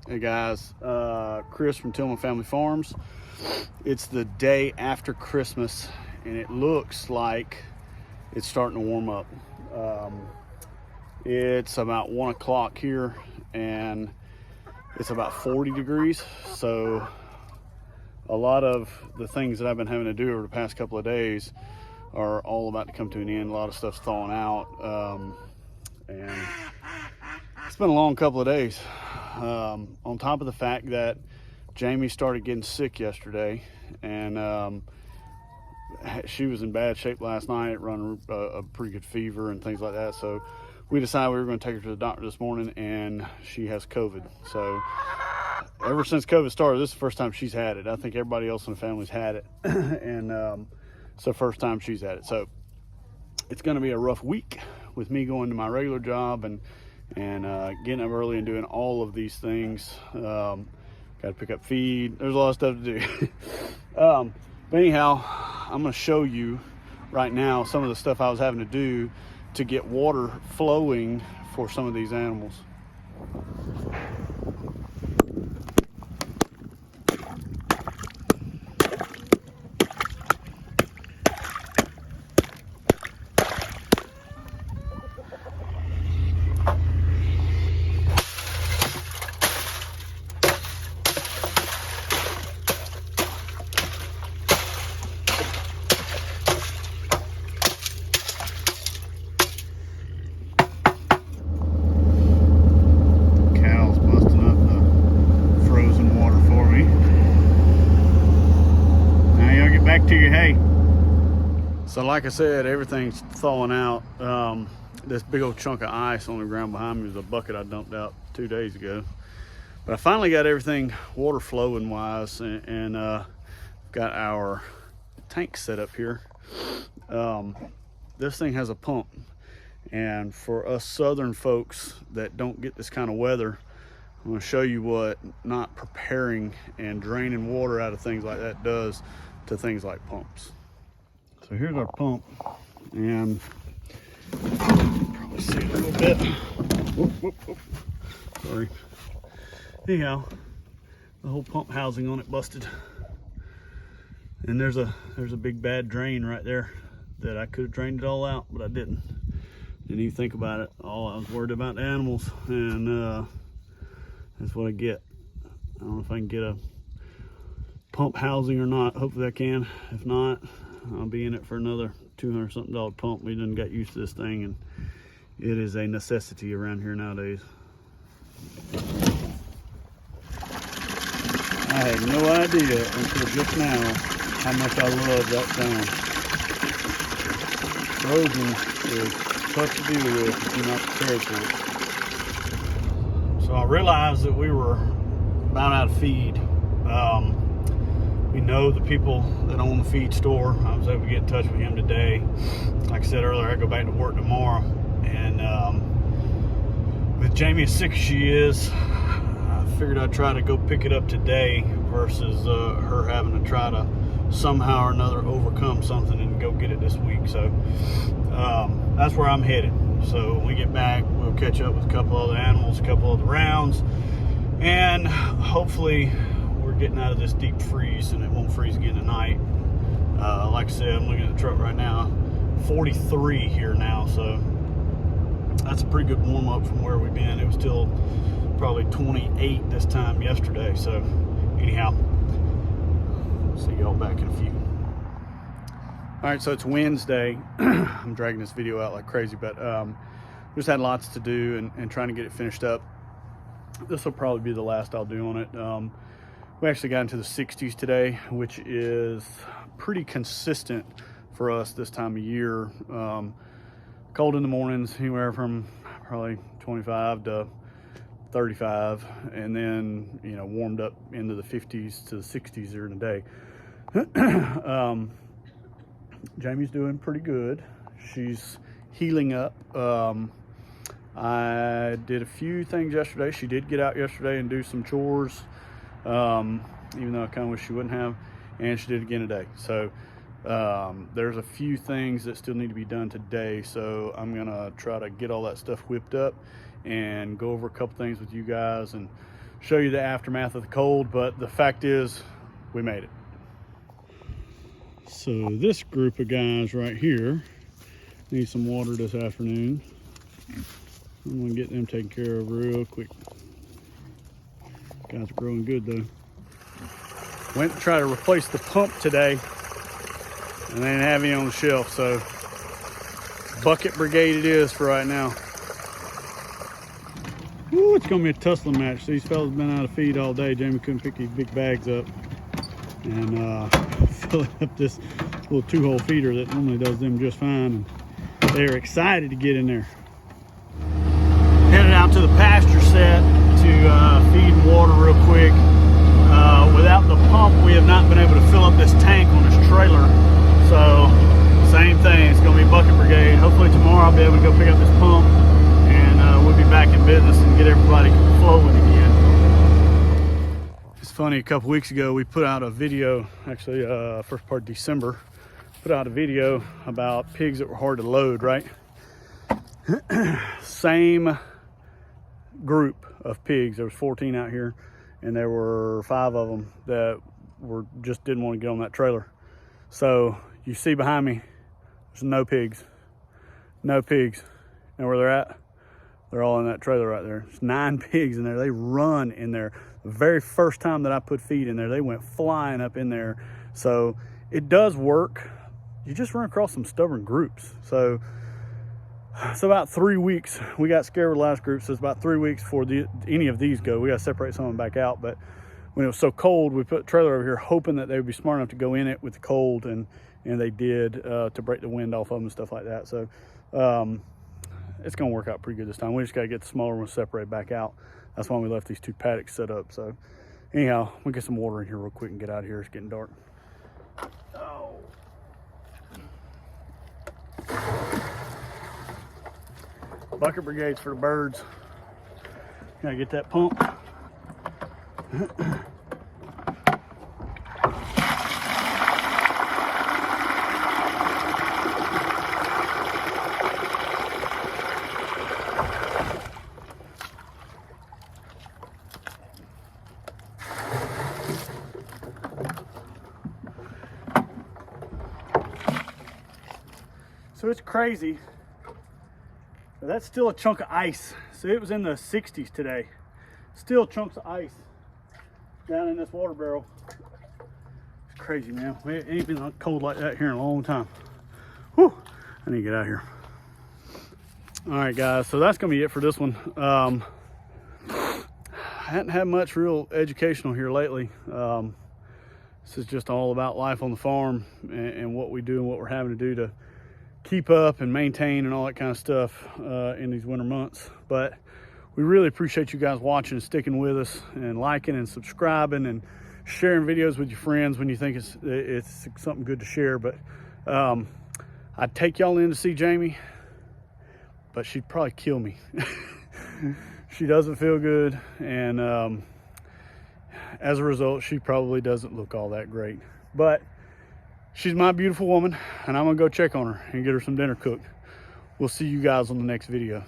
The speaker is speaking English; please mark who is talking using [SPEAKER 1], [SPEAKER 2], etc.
[SPEAKER 1] Hey guys, Chris from Tillman Family Farms. It's the day after Christmas and it looks like it's starting to warm up. It's about 1 o'clock here and it's about 40 degrees. So a lot of the things that I've been having to do over the past couple of days are all about to come to an end. A lot of stuff's thawing out, and it's been a long couple of days. On top of the fact that Jaime started getting sick yesterday, and she was in bad shape last night, running a pretty good fever and things like that. So we decided we were going to take her to the doctor this morning, and she has COVID. So ever since COVID started, this is the first time she's had it. I think everybody else in the family's had it, and it's the first time she's had it. So it's going to be a rough week with me going to my regular job and getting up early and doing all of these things. Got to pick up feed. There's a lot of stuff to do. But anyhow, I'm going to show you right now some of the stuff I was having to do to get water flowing for some of these animals. To your hay. So like I said, everything's thawing out. This big old chunk of ice on the ground behind me is a bucket I dumped out 2 days ago. But I finally got everything water flowing wise, and got our tank set up here. This thing has a pump, and for us southern folks that don't get this kind of weather, I'm going to show you what not preparing and draining water out of things like that does to things like pumps. So here's our pump, and probably see it a little bit. Whoop, whoop, whoop. Sorry. Anyhow, the whole pump housing on it busted, and there's a big bad drain right there that I could have drained it all out, but I didn't even think about it. All I was worried about the animals, and that's what I get. I don't know if I can get a pump housing or not. Hopefully I can. If not, I'll be in it for another $200 something pump. We done got used to this thing, and it is a necessity around here nowadays. I had no idea until just now how much I love that sound. Frozen is tough to deal with if you're not prepared for it. So I realized that we were about out of feed. We know the people that own the feed store. I was able to get in touch with him today. Like I said earlier, I go back to work tomorrow, and with Jaime as sick as she is, I figured I'd try to go pick it up today versus her having to try to somehow or another overcome something and go get it this week. So that's where I'm headed. So when we get back, we'll catch up with a couple other animals, a couple other rounds, and hopefully we're getting out of this deep freeze and it won't freeze again tonight. Like I said, I'm looking at the truck right now, 43 here now, so that's a pretty good warm up from where we've been. It was still probably 28 this time yesterday. So anyhow, see y'all back in a few. All right, so it's Wednesday. I'm dragging this video out like crazy, but just had lots to do and trying to get it finished up. This will probably be the last I'll do on it. We actually got into the 60s today, which is pretty consistent for us this time of year. Cold in the mornings, anywhere from probably 25 to 35, and then warmed up into the 50s to the 60s during the day. Jamie's doing pretty good. She's healing up. I did a few things yesterday. She did get out yesterday and do some chores, even though I kind of wish she wouldn't have, and she did again today. So there's a few things that still need to be done today, so I'm gonna try to get all that stuff whipped up and go over a couple things with you guys and show you the aftermath of the cold, but the fact is we made it. So this group of guys right here need some water this afternoon. I'm gonna get them taken care of real quick. Guys are growing good though. Went to try to replace the pump today and they didn't have any on the shelf, so bucket brigade it is for right now. Ooh, it's gonna be a tussling match. These fellas have been out of feed all day. Jamie couldn't pick these big bags up and filling up this little 2-hole feeder that normally does them just fine. And they're excited to get in there. Headed out to the pasture set to feed and water real quick. Without the pump, we have not been able to fill up this tank on this trailer. So same thing, it's gonna be bucket brigade. Hopefully tomorrow I'll be able to go pick up this pump and we'll be back in business and get everybody flowing again. It's funny, a couple weeks ago we put out a video, actually first part of December, put out a video about pigs that were hard to load, right? Same group of pigs. There was 14 out here and there were 5 of them that just didn't want to get on that trailer. So you see behind me, there's no pigs. And where they're at, they're all in that trailer right there. There's 9 pigs in there. They run in there. The very first time that I put feed in there, they went flying up in there. So it does work. You just run across some stubborn groups. So about 3 weeks, we got scared with the last group, so it's about 3 weeks before any of these go. We got to separate some of them back out, but when it was so cold, we put a trailer over here hoping that they would be smart enough to go in it with the cold, and they did, to break the wind off of them and stuff like that. So it's going to work out pretty good this time. We just got to get the smaller ones separated back out. That's why we left these 2 paddocks set up. So anyhow, we'll get some water in here real quick and get out of here. It's getting dark. Oh. Bucket brigades for the birds. Gotta get that pump. So it's crazy. But that's still a chunk of ice. So it was in the 60s today. Still chunks of ice down in this water barrel. It's crazy, man. We ain't been cold like that here in a long time. Whew, I need to get out of here. All right, guys, so that's gonna be it for this one. I hadn't had much real educational here lately. This is just all about life on the farm and what we do and what we're having to do to keep up and maintain and all that kind of stuff in these winter months. But we really appreciate you guys watching and sticking with us and liking and subscribing and sharing videos with your friends when you think it's something good to share. But I'd take y'all in to see Jamie, but she'd probably kill me. She doesn't feel good, and as a result, she probably doesn't look all that great. But she's my beautiful woman, and I'm gonna go check on her and get her some dinner cooked. We'll see you guys on the next video.